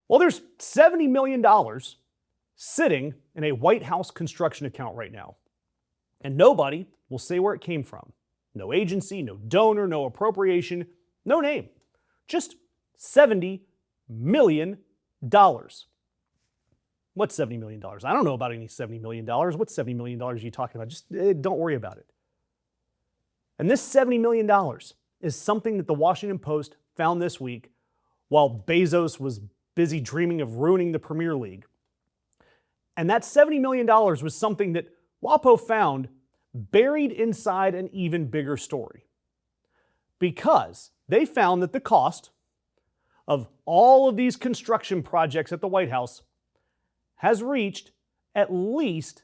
Well, there's $70 million sitting in a White House construction account right now. And nobody will say where it came from. No agency, no donor, no appropriation, no name. Just $70 million. What's $70 million? I don't know about any $70 million. What's $70 million are you talking about? Just don't worry about it. And this $70 million is something that the Washington Post found this week while Bezos was busy dreaming of ruining the Premier League. And that $70 million was something that WAPO found buried inside an even bigger story. Because they found that the cost of all of these construction projects at the White House has reached at least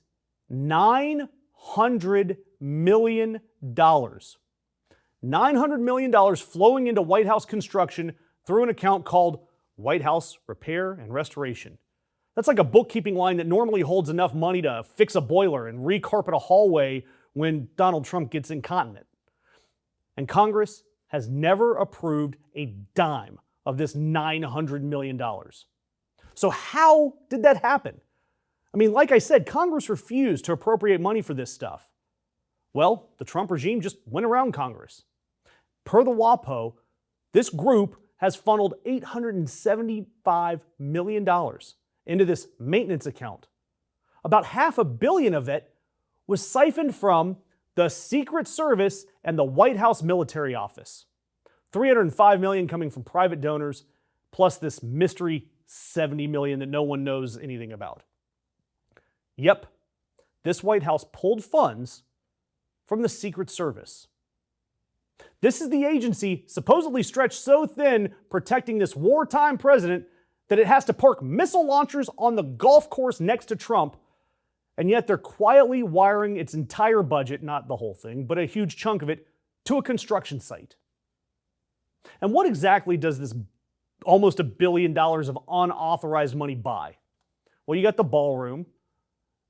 $900 million. $900 million flowing into White House construction through an account called White House Repair and Restoration. That's like a bookkeeping line that normally holds enough money to fix a boiler and recarpet a hallway when Donald Trump gets incontinent. And Congress has never approved a dime of this $900 million. So how did that happen? I mean, like I said, Congress refused to appropriate money for this stuff. Well, the Trump regime just went around Congress. Per the WAPO, this group has funneled $875 million into this maintenance account. About $500 million of it was siphoned from the Secret Service and the White House Military Office. $305 million coming from private donors, plus this mystery $70 million that no one knows anything about. Yep, this White House pulled funds from the Secret Service. This is the agency supposedly stretched so thin protecting this wartime president that it has to park missile launchers on the golf course next to Trump, and yet they're quietly wiring its entire budget, not the whole thing, but a huge chunk of it, to a construction site. And what exactly does this almost $1 billion of unauthorized money buy? Well, you got the ballroom,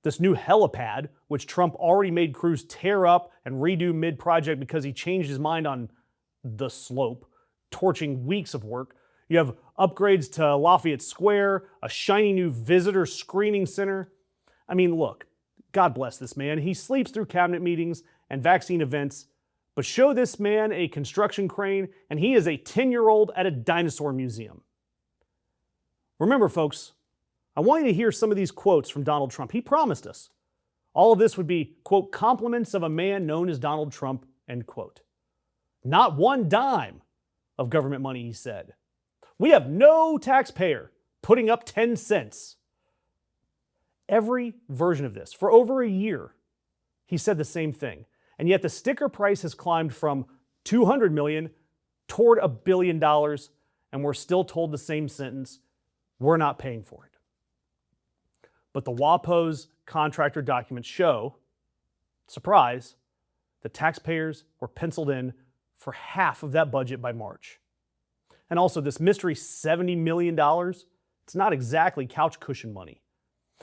this new helipad, which Trump already made crews tear up and redo mid-project because he changed his mind on the slope, torching weeks of work. You have upgrades to Lafayette Square, a shiny new visitor screening center. I mean, look, God bless this man. He sleeps through cabinet meetings and vaccine events, but show this man a construction crane and he is a 10-year-old at a dinosaur museum. Remember, folks, I want you to hear some of these quotes from Donald Trump. He promised us all of this would be, quote, compliments of a man known as Donald Trump, end quote. Not one dime of government money, he said. We have no taxpayer putting up 10 cents. Every version of this, for over a year, he said the same thing. And yet the sticker price has climbed from $200 million toward $1 billion, and we're still told the same sentence, we're not paying for it. But the WAPO's contractor documents show, surprise, the taxpayers were penciled in for half of that budget by March. And also this mystery $70 million, it's not exactly couch cushion money.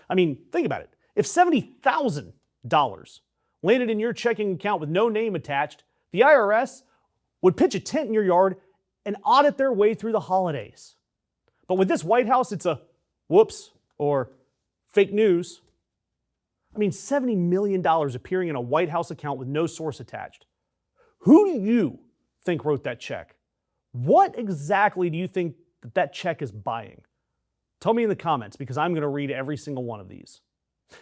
I mean, think about it. If $70,000 landed in your checking account with no name attached, the IRS would pitch a tent in your yard and audit their way through the holidays. But with this White House, it's a whoops or fake news. I mean, $70 million appearing in a White House account with no source attached. Who do you think wrote that check? What exactly do you think that check is buying? Tell me in the comments because I'm going to read every single one of these.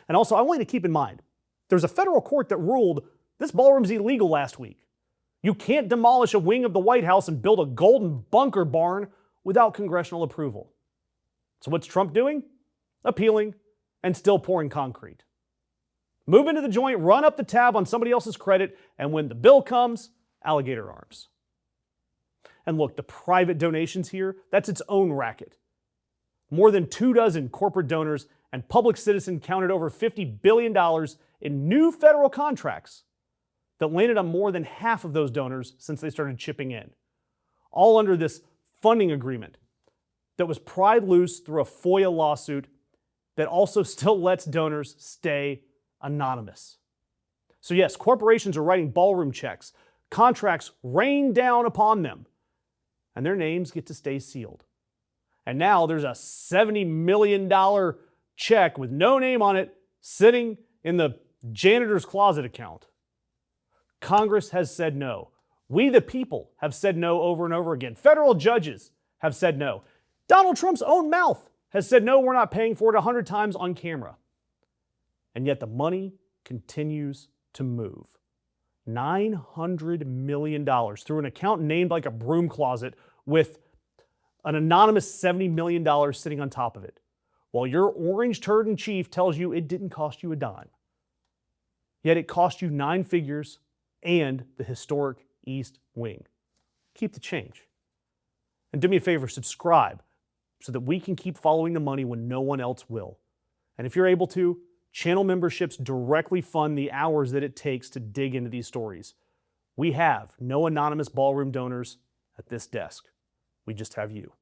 And also, I want you to keep in mind, there's a federal court that ruled this ballroom's illegal last week. You can't demolish a wing of the White House and build a golden bunker barn without congressional approval. So what's Trump doing? Appealing and still pouring concrete. Move into the joint, run up the tab on somebody else's credit, and when the bill comes, alligator arms. And look, the private donations here, that's its own racket. More than 24 corporate donors and Public Citizen counted over $50 billion in new federal contracts that landed on more than half of those donors since they started chipping in. All under this funding agreement that was pried loose through a FOIA lawsuit that also still lets donors stay anonymous. So yes, corporations are writing ballroom checks. Contracts rain down upon them, and their names get to stay sealed. And now there's a $70 million check with no name on it sitting in the janitor's closet account. Congress has said no. We, the people, have said no over and over again. Federal judges have said no. Donald Trump's own mouth has said no, we're not paying for it 100 times on camera. And yet the money continues to move. $900 million through an account named like a broom closet with an anonymous $70 million sitting on top of it, while your orange turd in chief tells you it didn't cost you a dime. Yet it cost you 9 figures and the historic East Wing. Keep the change. And do me a favor, subscribe so that we can keep following the money when no one else will. And if you're able to, channel memberships directly fund the hours that it takes to dig into these stories. We have no anonymous ballroom donors at this desk. We just have you.